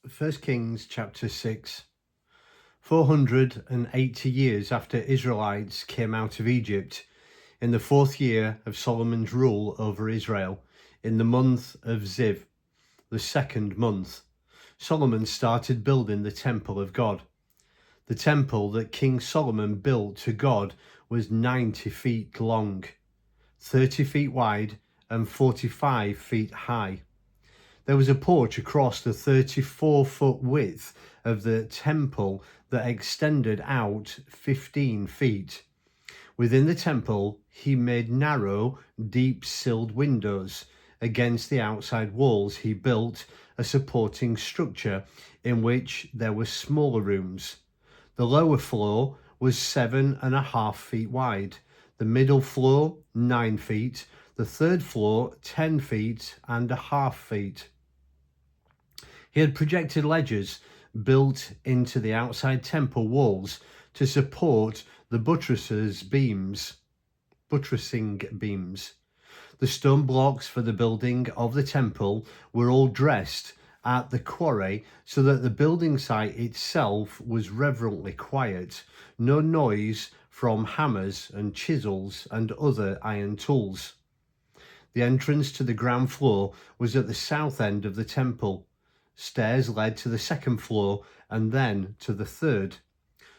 First Kings chapter 6. 480 years after Israelites came out of Egypt, in the 4th year of Solomon's rule over Israel, in the month of Ziv, the 2nd month, Solomon started building the temple of God. The temple that King Solomon built to God was 90 feet long, 30 feet wide, and 45 feet high. There was a porch across the 34-foot width of the temple that extended out 15 feet. Within the temple, he made narrow, deep-silled windows. Against the outside walls, he built a supporting structure in which there were smaller rooms. The lower floor was 7.5 feet wide, the middle floor 9 feet, the third floor 10 feet and a half feet. He had projected ledges built into the outside temple walls to support the buttressing beams. The stone blocks for the building of the temple were all dressed at the quarry so that the building site itself was reverently quiet, no noise from hammers and chisels and other iron tools. The entrance to the ground floor was at the south end of the temple. Stairs led to the second floor and then to the third.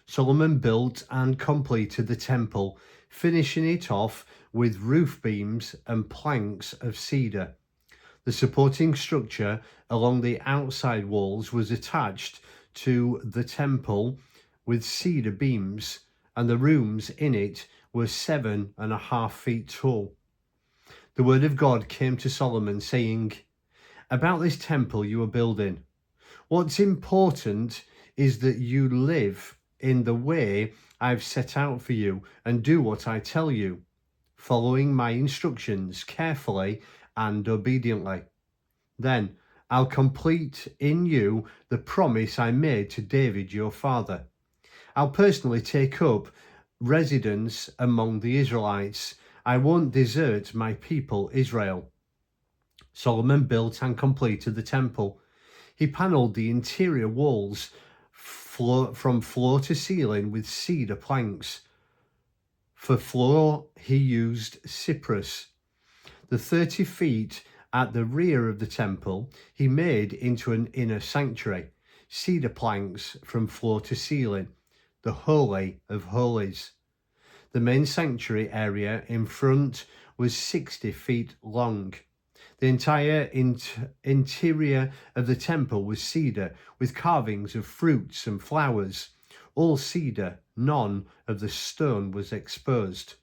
Solomon built and completed the temple, finishing it off with roof beams and planks of cedar. The supporting structure along the outside walls was attached to the temple with cedar beams, and the rooms in it were 7.5 feet tall. The word of God came to Solomon, saying, "About this temple you are building, what's important is that you live in the way I've set out for you and do what I tell you, following my instructions carefully and obediently. Then I'll complete in you the promise I made to David your father. I'll personally take up residence among the Israelites. I won't desert my people Israel." Solomon built and completed the temple. He panelled the interior walls from floor to ceiling with cedar planks. For floor, he used cypress. The 30 feet at the rear of the temple he made into an inner sanctuary, cedar planks from floor to ceiling, the Holy of Holies. The main sanctuary area in front was 60 feet long. The entire interior of the temple was cedar, with carvings of fruits and flowers. All cedar, none of the stone was exposed.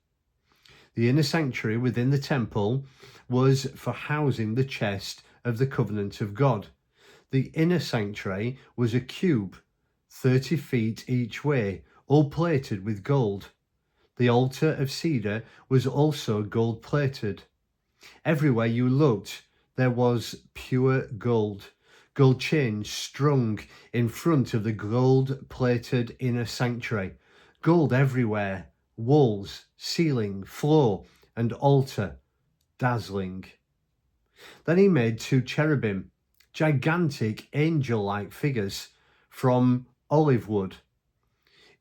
The inner sanctuary within the temple was for housing the chest of the covenant of God. The inner sanctuary was a cube, 30 feet each way, all plated with gold. The altar of cedar was also gold-plated. Everywhere you looked, there was pure gold chains strung in front of the gold-plated inner sanctuary. Gold everywhere, walls, ceiling, floor, and altar, dazzling. Then he made 2 cherubim, gigantic angel-like figures from olivewood.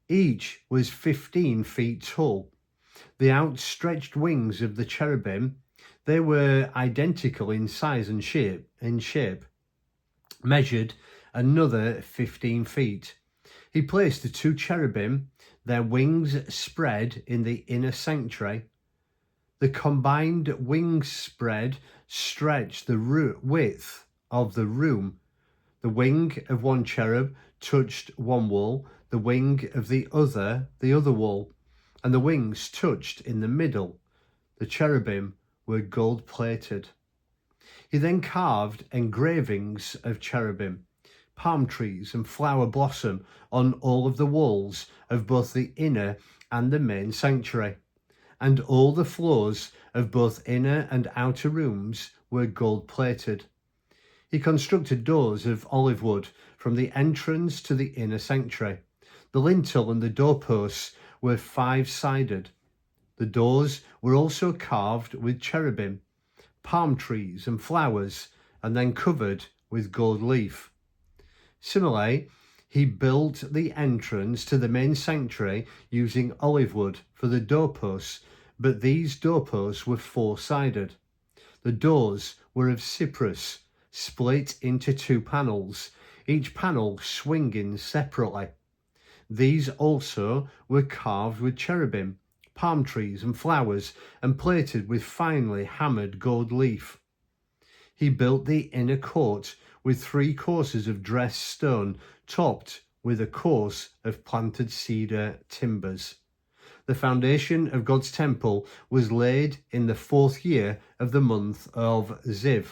Each was 15 feet tall. The outstretched wings of the cherubim, they were identical in size and shape, measured another 15 feet. He placed the 2 cherubim, their wings spread in the inner sanctuary. The combined wingspread stretched the width of the room. The wing of one cherub touched one wall, the wing of the other wall, and the wings touched in the middle. The cherubim were gold-plated. He then carved engravings of cherubim, palm trees and flower blossom on all of the walls of both the inner and the main sanctuary, and all the floors of both inner and outer rooms were gold-plated. He constructed doors of olive wood from the entrance to the inner sanctuary. The lintel and the doorposts were 5-sided. The doors were also carved with cherubim, palm trees and flowers, and then covered with gold leaf. Similarly, he built the entrance to the main sanctuary using olivewood for the doorposts, but these doorposts were four-sided. The doors were of cypress, split into two panels, each panel swinging separately. These also were carved with cherubim, palm trees and flowers, and plated with finely hammered gold leaf. He built the inner court with 3 courses of dressed stone, topped with a course of planted cedar timbers. The foundation of God's temple was laid in the 4th year of the month of Ziv.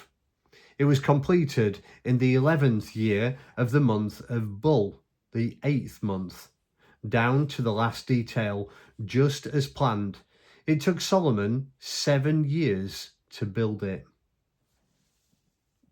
It was completed in the 11th year of the month of Bul, the 8th month, down to the last detail, just as planned. It took Solomon 7 years to build it.